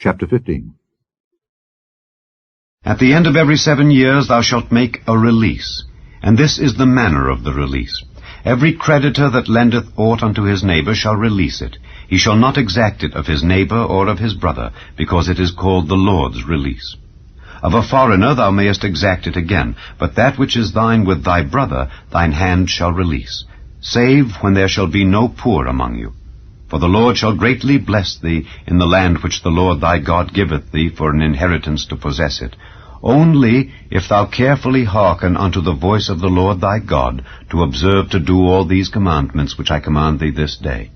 Chapter 15. At the end of every 7 years thou shalt make a release, and this is the manner of the release. Every creditor that lendeth aught unto his neighbor shall release it. He shall not exact it of his neighbor or of his brother, because it is called the Lord's release. Of a foreigner thou mayest exact it again, but that which is thine with thy brother thine hand shall release, save when there shall be no poor among you. For the Lord shall greatly bless thee in the land which the Lord thy God giveth thee for an inheritance to possess it, only if thou carefully hearken unto the voice of the Lord thy God, to observe to do all these commandments which I command thee this day.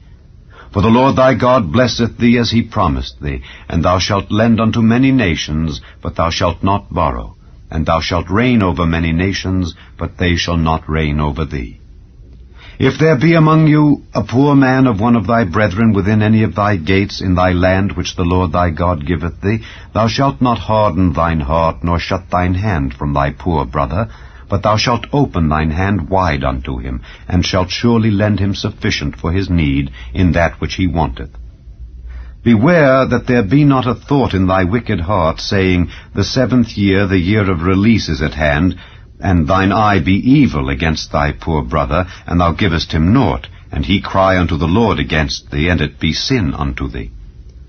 For the Lord thy God blesseth thee as he promised thee, and thou shalt lend unto many nations, but thou shalt not borrow, and thou shalt reign over many nations, but they shall not reign over thee. If there be among you a poor man of one of thy brethren within any of thy gates in thy land which the Lord thy God giveth thee, thou shalt not harden thine heart, nor shut thine hand from thy poor brother, but thou shalt open thine hand wide unto him, and shalt surely lend him sufficient for his need in that which he wanteth. Beware that there be not a thought in thy wicked heart, saying, The 7th year, the year of release, is at hand, and thine eye be evil against thy poor brother, and thou givest him naught, and he cry unto the Lord against thee, and it be sin unto thee.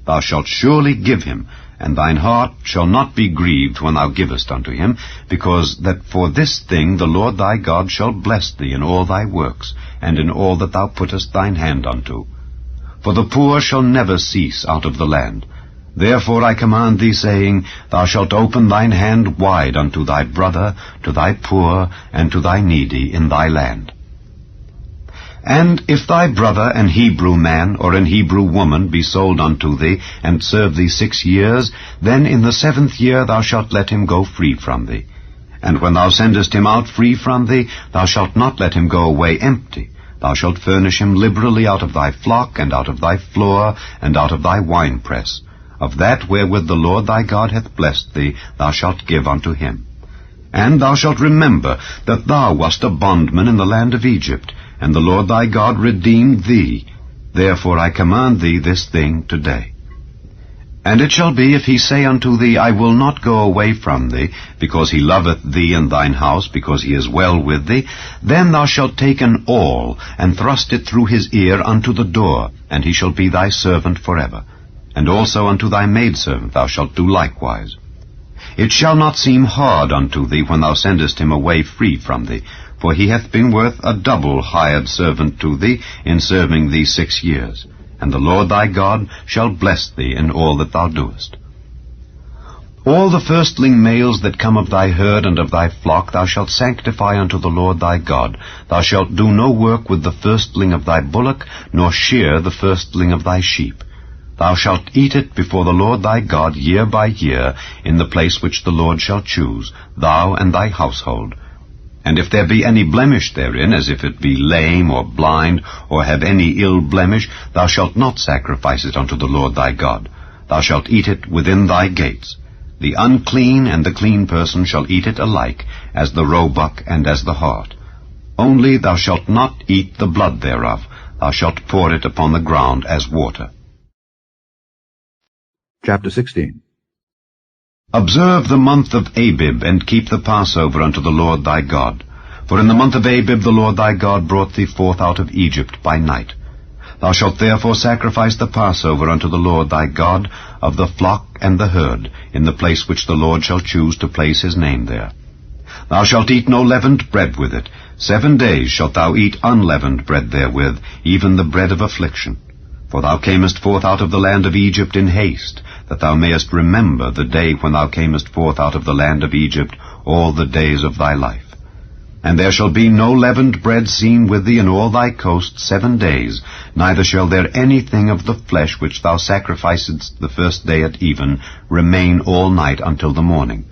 Thou shalt surely give him, and thine heart shall not be grieved when thou givest unto him, because that for this thing the Lord thy God shall bless thee in all thy works, and in all that thou puttest thine hand unto. For the poor shall never cease out of the land. Therefore I command thee, saying, Thou shalt open thine hand wide unto thy brother, to thy poor, and to thy needy in thy land. And if thy brother, an Hebrew man, or an Hebrew woman, be sold unto thee, and serve thee 6 years, then in the 7th year thou shalt let him go free from thee. And when thou sendest him out free from thee, thou shalt not let him go away empty. Thou shalt furnish him liberally out of thy flock, and out of thy floor, and out of thy winepress. Of that wherewith the Lord thy God hath blessed thee, thou shalt give unto him. And thou shalt remember that thou wast a bondman in the land of Egypt, and the Lord thy God redeemed thee. Therefore I command thee this thing today. And it shall be, if he say unto thee, I will not go away from thee, because he loveth thee and thine house, because he is well with thee, then thou shalt take an awl, and thrust it through his ear unto the door, and he shall be thy servant forever. And also unto thy maidservant thou shalt do likewise. It shall not seem hard unto thee when thou sendest him away free from thee, for he hath been worth a double hired servant to thee in serving thee 6 years. And the Lord thy God shall bless thee in all that thou doest. All the firstling males that come of thy herd and of thy flock thou shalt sanctify unto the Lord thy God. Thou shalt do no work with the firstling of thy bullock, nor shear the firstling of thy sheep. Thou shalt eat it before the Lord thy God year by year, in the place which the Lord shall choose, thou and thy household. And if there be any blemish therein, as if it be lame or blind, or have any ill blemish, thou shalt not sacrifice it unto the Lord thy God. Thou shalt eat it within thy gates. The unclean and the clean person shall eat it alike, as the roebuck and as the hart. Only thou shalt not eat the blood thereof. Thou shalt pour it upon the ground as water. Chapter 16. Observe the month of Abib, and keep the Passover unto the Lord thy God. For in the month of Abib the Lord thy God brought thee forth out of Egypt by night. Thou shalt therefore sacrifice the Passover unto the Lord thy God of the flock and the herd, in the place which the Lord shall choose to place his name there. Thou shalt eat no leavened bread with it. 7 days shalt thou eat unleavened bread therewith, even the bread of affliction. For thou camest forth out of the land of Egypt in haste, that thou mayest remember the day when thou camest forth out of the land of Egypt all the days of thy life. And there shall be no leavened bread seen with thee in all thy coast 7 days, neither shall there anything of the flesh which thou sacrificedst the first day at even remain all night until the morning.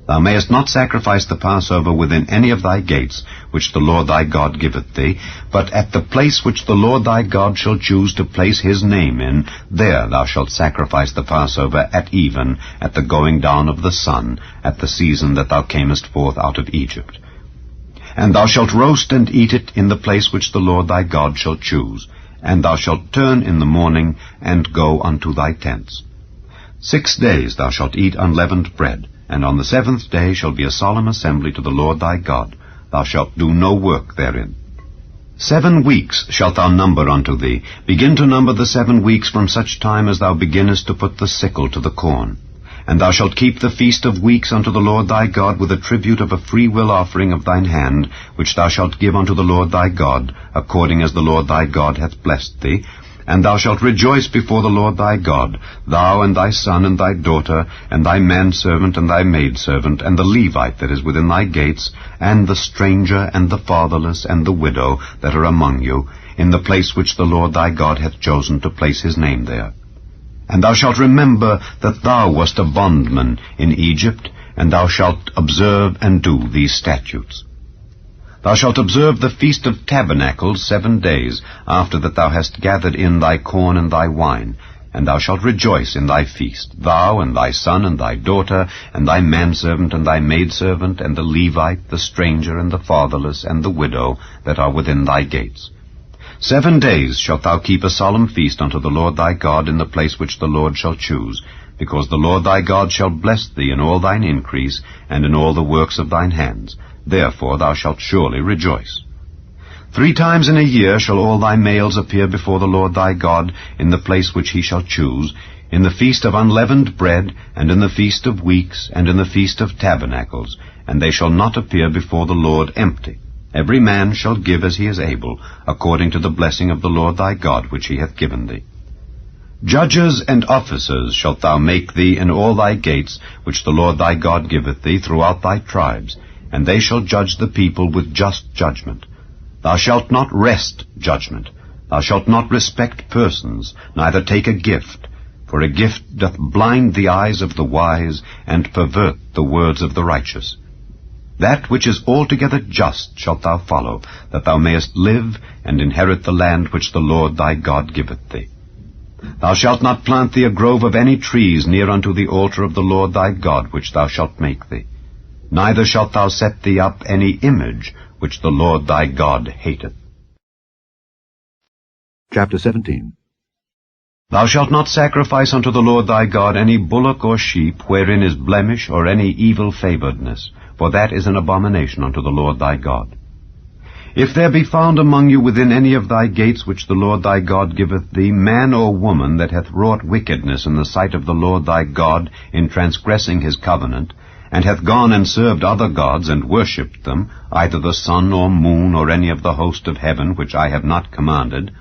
Thou mayest not sacrifice the Passover within any of thy gates, which the Lord thy God giveth thee, but at the place which the Lord thy God shall choose to place his name in, there thou shalt sacrifice the Passover at even, at the going down of the sun, at the season that thou camest forth out of Egypt. And thou shalt roast and eat it in the place which the Lord thy God shall choose, and thou shalt turn in the morning, and go unto thy tents. 6 days thou shalt eat unleavened bread, and on the 7th day shall be a solemn assembly to the Lord thy God. Thou shalt do no work therein. 7 weeks shalt thou number unto thee. Begin to number the 7 weeks from such time as thou beginnest to put the sickle to the corn. And thou shalt keep the feast of weeks unto the Lord thy God with a tribute of a freewill offering of thine hand, which thou shalt give unto the Lord thy God, according as the Lord thy God hath blessed thee. And thou shalt rejoice before the Lord thy God, thou and thy son and thy daughter, and thy manservant and thy maidservant, and the Levite that is within thy gates, and the stranger and the fatherless and the widow that are among you, in the place which the Lord thy God hath chosen to place his name there. And thou shalt remember that thou wast a bondman in Egypt, and thou shalt observe and do these statutes. Thou shalt observe the Feast of Tabernacles 7 days, after that thou hast gathered in thy corn and thy wine. And thou shalt rejoice in thy feast, thou and thy son and thy daughter, and thy manservant and thy maidservant, and the Levite, the stranger, and the fatherless, and the widow that are within thy gates. 7 days shalt thou keep a solemn feast unto the Lord thy God in the place which the Lord shall choose, because the Lord thy God shall bless thee in all thine increase, and in all the works of thine hands. Therefore thou shalt surely rejoice. 3 times in a year shall all thy males appear before the Lord thy God in the place which he shall choose, in the feast of unleavened bread, and in the feast of weeks, and in the feast of tabernacles, and they shall not appear before the Lord empty. Every man shall give as he is able, according to the blessing of the Lord thy God which he hath given thee. Judges and officers shalt thou make thee in all thy gates, which the Lord thy God giveth thee throughout thy tribes, and they shall judge the people with just judgment. Thou shalt not wrest judgment. Thou shalt not respect persons, neither take a gift, for a gift doth blind the eyes of the wise, and pervert the words of the righteous. That which is altogether just shalt thou follow, that thou mayest live, and inherit the land which the Lord thy God giveth thee. Thou shalt not plant thee a grove of any trees near unto the altar of the Lord thy God which thou shalt make thee. Neither shalt thou set thee up any image which the Lord thy God hateth. Chapter 17. Thou shalt not sacrifice unto the Lord thy God any bullock or sheep wherein is blemish or any evil favouredness, for that is an abomination unto the Lord thy God. If there be found among you within any of thy gates which the Lord thy God giveth thee, man or woman that hath wrought wickedness in the sight of the Lord thy God in transgressing his covenant, and hath gone and served other gods and worshipped them, either the sun or moon or any of the host of heaven which I have not commanded,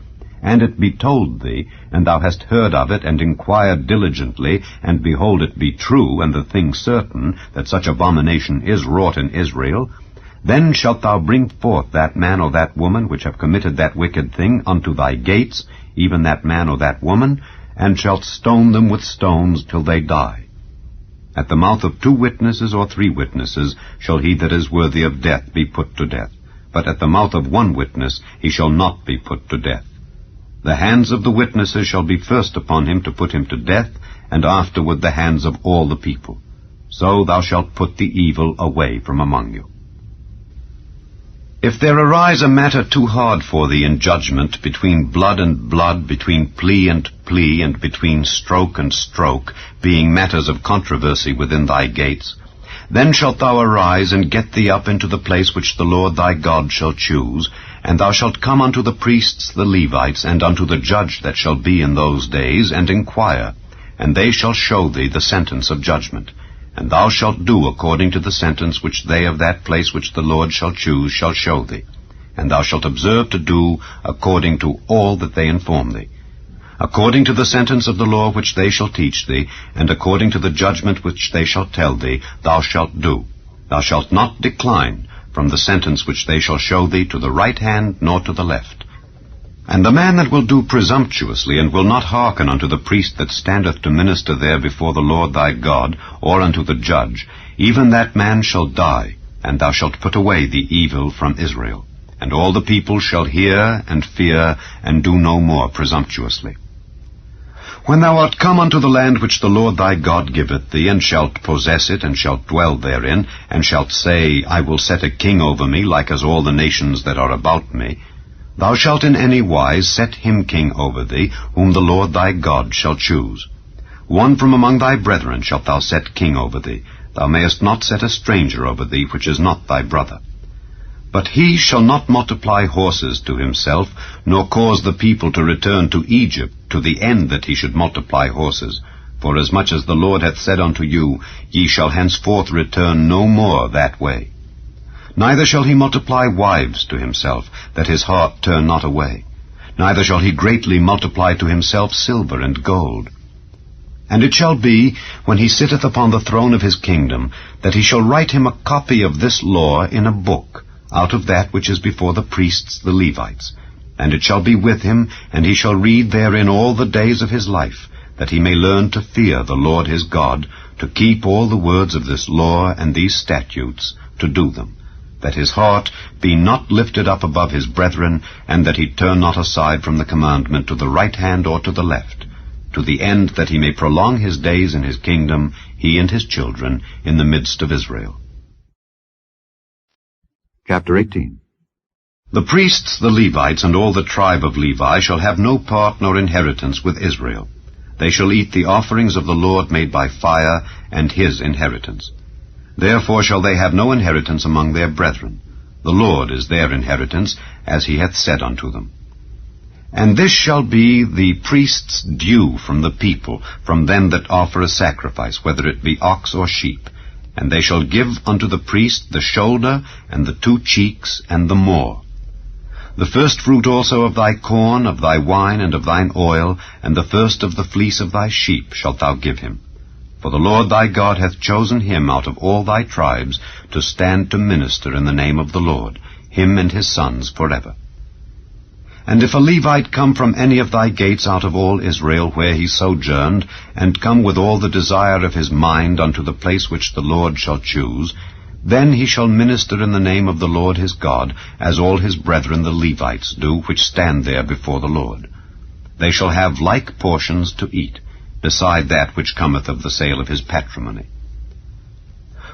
and it be told thee, and thou hast heard of it, and inquired diligently, and behold it be true, and the thing certain, that such abomination is wrought in Israel, then shalt thou bring forth that man or that woman which have committed that wicked thing unto thy gates, even that man or that woman, and shalt stone them with stones till they die. At the mouth of 2 witnesses or 3 witnesses shall he that is worthy of death be put to death, but at the mouth of 1 witness he shall not be put to death. The hands of the witnesses shall be first upon him to put him to death, and afterward the hands of all the people. So thou shalt put the evil away from among you. If there arise a matter too hard for thee in judgment, between blood and blood, between plea, and between stroke and stroke, being matters of controversy within thy gates, then shalt thou arise and get thee up into the place which the Lord thy God shall choose, and thou shalt come unto the priests the Levites, and unto the judge that shall be in those days, and inquire, and they shall show thee the sentence of judgment. And thou shalt do according to the sentence which they of that place which the Lord shall choose shall show thee. And thou shalt observe to do according to all that they inform thee. According to the sentence of the law which they shall teach thee, and according to the judgment which they shall tell thee, thou shalt do. Thou shalt not decline from the sentence which they shall show thee to the right hand nor to the left. And the man that will do presumptuously, and will not hearken unto the priest that standeth to minister there before the Lord thy God, or unto the judge, even that man shall die, and thou shalt put away the evil from Israel. And all the people shall hear and fear, and do no more presumptuously. When thou art come unto the land which the Lord thy God giveth thee, and shalt possess it, and shalt dwell therein, and shalt say, I will set a king over me, like as all the nations that are about me, thou shalt in any wise set him king over thee, whom the Lord thy God shall choose. One from among thy brethren shalt thou set king over thee. Thou mayest not set a stranger over thee, which is not thy brother. But he shall not multiply horses to himself, nor cause the people to return to Egypt, to the end that he should multiply horses. Forasmuch as the Lord hath said unto you, Ye shall henceforth return no more that way. Neither shall he multiply wives to himself, that his heart turn not away. Neither shall he greatly multiply to himself silver and gold. And it shall be, when he sitteth upon the throne of his kingdom, that he shall write him a copy of this law in a book, out of that which is before the priests the Levites. And it shall be with him, and he shall read therein all the days of his life, that he may learn to fear the Lord his God, to keep all the words of this law and these statutes, to do them, that his heart be not lifted up above his brethren, and that he turn not aside from the commandment to the right hand or to the left, to the end that he may prolong his days in his kingdom, he and his children, in the midst of Israel. Chapter 18. The priests, the Levites, and all the tribe of Levi shall have no part nor inheritance with Israel. They shall eat the offerings of the Lord made by fire, and his inheritance. Therefore shall they have no inheritance among their brethren. The Lord is their inheritance, as he hath said unto them. And this shall be the priest's due from the people, from them that offer a sacrifice, whether it be ox or sheep. And they shall give unto the priest the shoulder, and the 2 cheeks, and the more. The first fruit also of thy corn, of thy wine, and of thine oil, and the first of the fleece of thy sheep shalt thou give him. For the Lord thy God hath chosen him out of all thy tribes to stand to minister in the name of the Lord, him and his sons forever. And if a Levite come from any of thy gates out of all Israel where he sojourned, and come with all the desire of his mind unto the place which the Lord shall choose, then he shall minister in the name of the Lord his God, as all his brethren the Levites do, which stand there before the Lord. They shall have like portions to eat, beside that which cometh of the sale of his patrimony.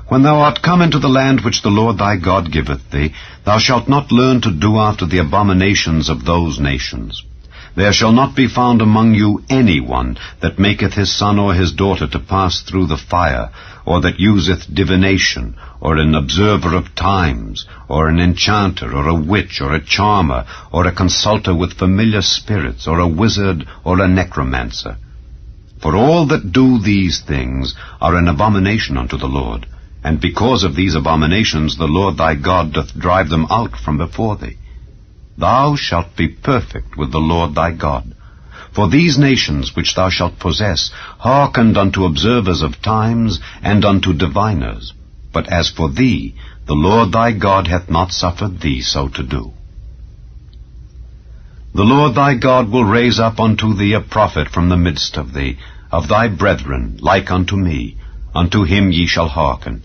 When thou art come into the land which the Lord thy God giveth thee, thou shalt not learn to do after the abominations of those nations. There shall not be found among you any one that maketh his son or his daughter to pass through the fire, or that useth divination, or an observer of times, or an enchanter, or a witch, or a charmer, or a consulter with familiar spirits, or a wizard, or a necromancer. For all that do these things are an abomination unto the Lord, and because of these abominations the Lord thy God doth drive them out from before thee. Thou shalt be perfect with the Lord thy God. For these nations which thou shalt possess hearkened unto observers of times, and unto diviners. But as for thee, the Lord thy God hath not suffered thee so to do. The Lord thy God will raise up unto thee a prophet from the midst of thee, of thy brethren, like unto me. Unto him ye shall hearken.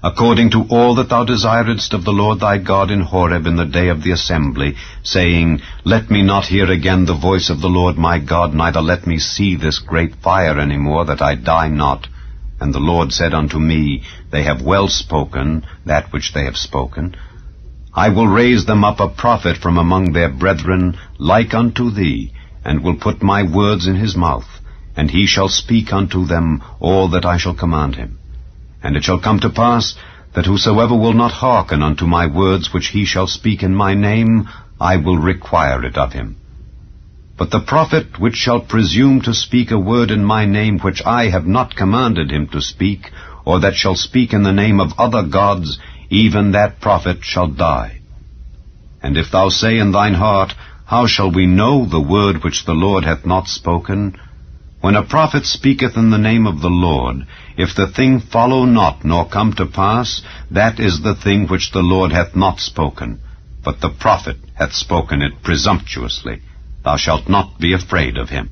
According to all that thou desiredst of the Lord thy God in Horeb in the day of the assembly, saying, Let me not hear again the voice of the Lord my God, neither let me see this great fire any more, that I die not. And the Lord said unto me, They have well spoken, that which they have spoken. I will raise them up a prophet from among their brethren, like unto thee, and will put my words in his mouth, and he shall speak unto them all that I shall command him. And it shall come to pass, that whosoever will not hearken unto my words which he shall speak in my name, I will require it of him. But the prophet which shall presume to speak a word in my name which I have not commanded him to speak, or that shall speak in the name of other gods, even that prophet shall die. And if thou say in thine heart, How shall we know the word which the Lord hath not spoken? When a prophet speaketh in the name of the Lord, if the thing follow not, nor come to pass, that is the thing which the Lord hath not spoken, but the prophet hath spoken it presumptuously. Thou shalt not be afraid of him.